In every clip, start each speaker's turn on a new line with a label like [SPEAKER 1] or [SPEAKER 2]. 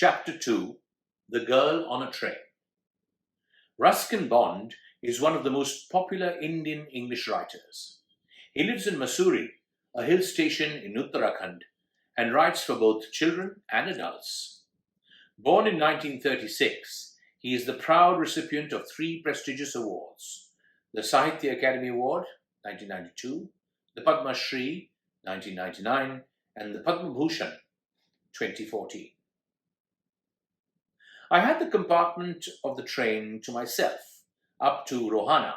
[SPEAKER 1] Chapter 2 The Girl on a Train. Ruskin Bond is one of the most popular Indian English writers. He lives in Mussoorie, a hill station in Uttarakhand, and writes for both children and adults. Born in 1936, he is the proud recipient of three prestigious awards: the Sahitya Academy Award, 1992, the Padma Shri, 1999, and the Padma Bhushan, 2014. I had the compartment of the train to myself, up to Rohana,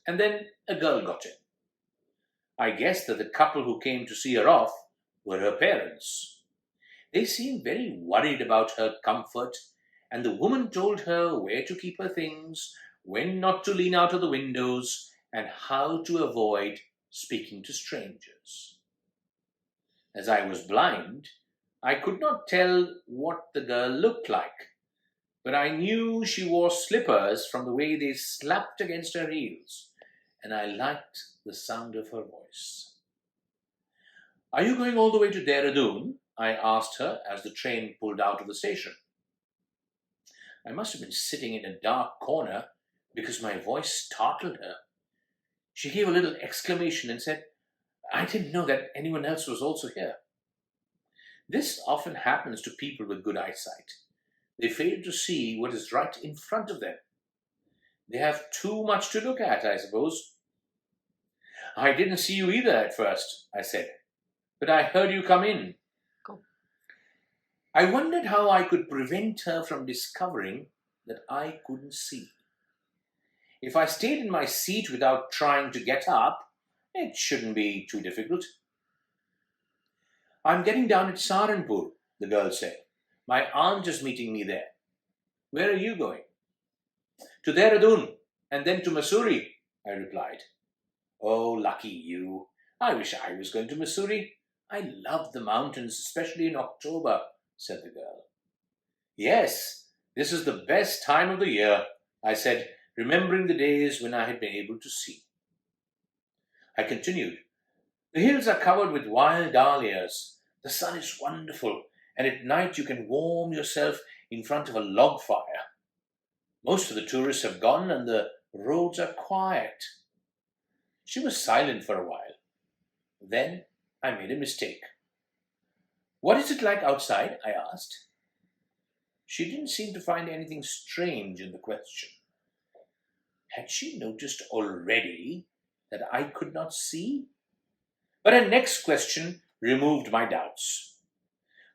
[SPEAKER 1] and then a girl got in. I guessed that the couple who came to see her off were her parents. They seemed very worried about her comfort, and the woman told her where to keep her things, when not to lean out of the windows, and how to avoid speaking to strangers. As I was blind, I could not tell what the girl looked like, but I knew she wore slippers from the way they slapped against her heels, and I liked the sound of her voice. "Are you going all the way to Dehradun?" I asked her as the train pulled out of the station. I must have been sitting in a dark corner because my voice startled her. She gave a little exclamation and said, "I didn't know that anyone else was also here." This often happens to people with good eyesight. They fail to see what is right in front of them. They have too much to look at, I suppose. "I didn't see you either at first," I said, "but I heard you come in."
[SPEAKER 2] Go.
[SPEAKER 1] I wondered how I could prevent her from discovering that I couldn't see. If I stayed in my seat without trying to get up, it shouldn't be too difficult. "I'm getting down at Saharanpur," the girl said. "My aunt is meeting me there." "Where are you going?" "To Dehradun, and then to Mussoorie," I replied. "Oh, lucky you. I wish I was going to Mussoorie. I love the mountains, especially in October," said the girl. "Yes, this is the best time of the year," I said, remembering the days when I had been able to see. I continued, "The hills are covered with wild dahlias. The sun is wonderful, and at night you can warm yourself in front of a log fire. Most of the tourists have gone, and the roads are quiet." She was silent for a while. Then I made a mistake. "What is it like outside?" I asked. She didn't seem to find anything strange in the question. Had she noticed already that I could not see? But her next question removed my doubts.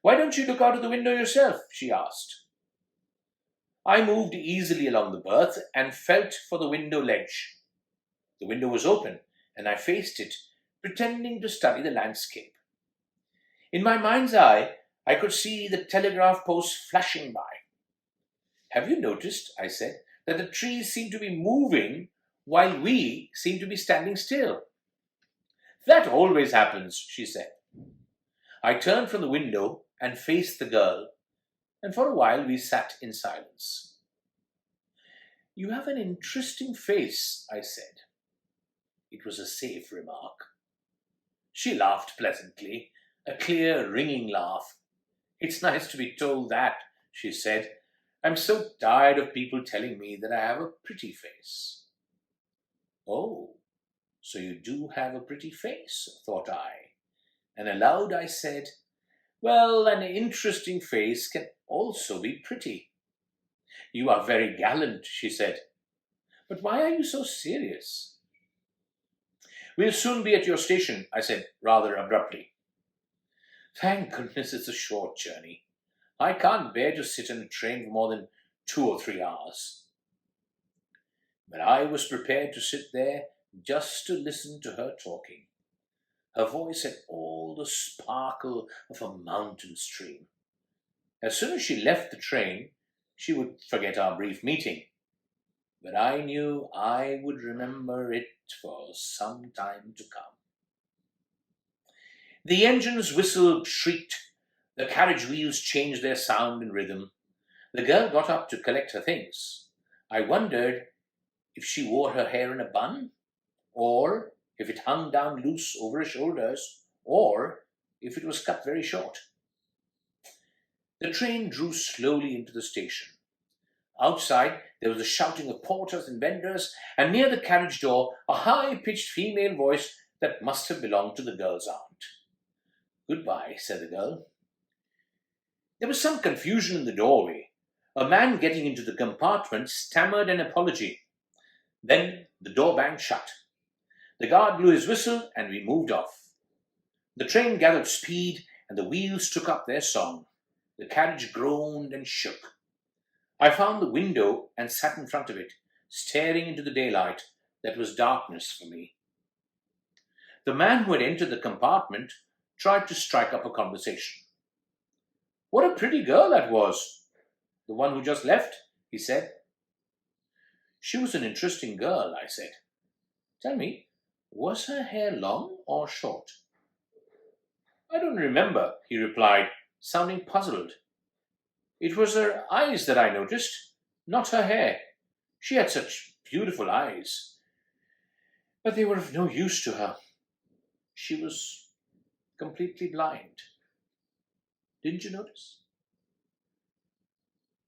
[SPEAKER 1] "Why don't you look out of the window yourself?" she asked. I moved easily along the berth and felt for the window ledge. The window was open, and I faced it, pretending to study the landscape. In my mind's eye, I could see the telegraph posts flashing by. "Have you noticed," I said, "that the trees seem to be moving while we seem to be standing still?" "That always happens," she said. I turned from the window and faced the girl, and for a while we sat in silence. "You have an interesting face," I said. It was a safe remark. She laughed pleasantly, a clear, ringing laugh. "It's nice to be told that," she said. "I'm so tired of people telling me that I have a pretty face." "Oh, so you do have a pretty face," thought I, and aloud I said, "Well, an interesting face can also be pretty." "You are very gallant," she said. "But why are you so serious?" "We'll soon be at your station," I said rather abruptly. "Thank goodness it's a short journey. I can't bear to sit in a train for more than 2 or 3 hours." But I was prepared to sit there just to listen to her talking. Her voice had all the sparkle of a mountain stream. As soon as she left the train, she would forget our brief meeting. But I knew I would remember it for some time to come. The engines whistled, shrieked. The carriage wheels changed their sound and rhythm. The girl got up to collect her things. I wondered if she wore her hair in a bun, or if it hung down loose over her shoulders, or if it was cut very short. The train drew slowly into the station. Outside, there was the shouting of porters and vendors, and near the carriage door, a high-pitched female voice that must have belonged to the girl's aunt. "Goodbye," said the girl. There was some confusion in the doorway. A man getting into the compartment stammered an apology. Then the door banged shut. The guard blew his whistle, and we moved off. The train gathered speed, and the wheels took up their song. The carriage groaned and shook. I found the window and sat in front of it, staring into the daylight that was darkness for me. The man who had entered the compartment tried to strike up a conversation. "What a pretty girl that was! The one who just left," he said. "She was an interesting girl," I said. "Tell me, was her hair long or short?" "I don't remember," he replied, sounding puzzled. "It was her eyes that I noticed, not her hair. She had such beautiful eyes. But they were of no use to her. She was completely blind. Didn't you notice?"